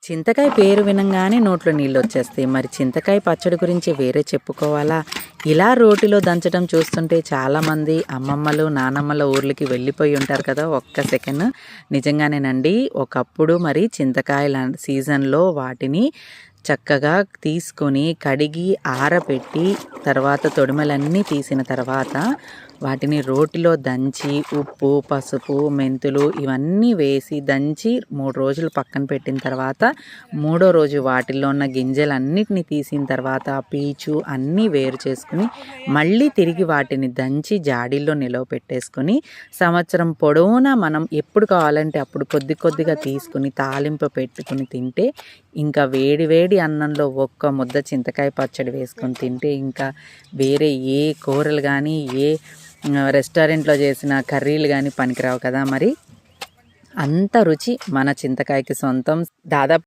చింతకాయ పేరు వినంగానే నోట్లో నీళ్ళొచ్చేస్తాయి. మరి చింతకాయ పచ్చడి గురించి వేరే చెప్పుకోవాలా? ఇలా రోటిలో దంచడం చూస్తుంటే చాలామంది అమ్మమ్మలు, నానమ్మల ఊర్లకి వెళ్ళిపోయి ఉంటారు కదా! ఒక్క సెకను. నిజంగానేనండి. ఒకప్పుడు మరి చింతకాయల సీజన్‌లో వాటిని చక్కగా తీసుకొని, కడిగి, ఆరబెట్టి, తర్వాత తొడిమలన్నీ తీసిన తర్వాత వాటిని రోటిలో దంచి, ఉప్పు, పసుపు, మెంతులు ఇవన్నీ వేసి దంచి 3 రోజులు పక్కన పెట్టిన తర్వాత, మూడో రోజు వాటిల్లో ఉన్న గింజలన్నిటిని తీసిన తర్వాత, పీచు అన్నీ వేరు చేసుకుని, మళ్ళీ తిరిగి వాటిని దంచి జాడీల్లో నిలవ పెట్టేసుకొని, సంవత్సరం పొడవునా మనం ఎప్పుడు కావాలంటే అప్పుడు కొద్ది కొద్దిగా తీసుకుని, తాలింపు పెట్టుకుని తింటే, ఇంకా వేడి వేడి అన్నంలో ఒక్క ముద్ద చింతకాయ పచ్చడి వేసుకొని తింటే, ఇంకా వేరే ఏ కూరలు కానీ, ఏ రెస్టారెంట్లో చేసిన కర్రీలు కానీ పనికిరావు కదా! మరి అంత రుచి మన చింతకాయకి సొంతం. దాదాపు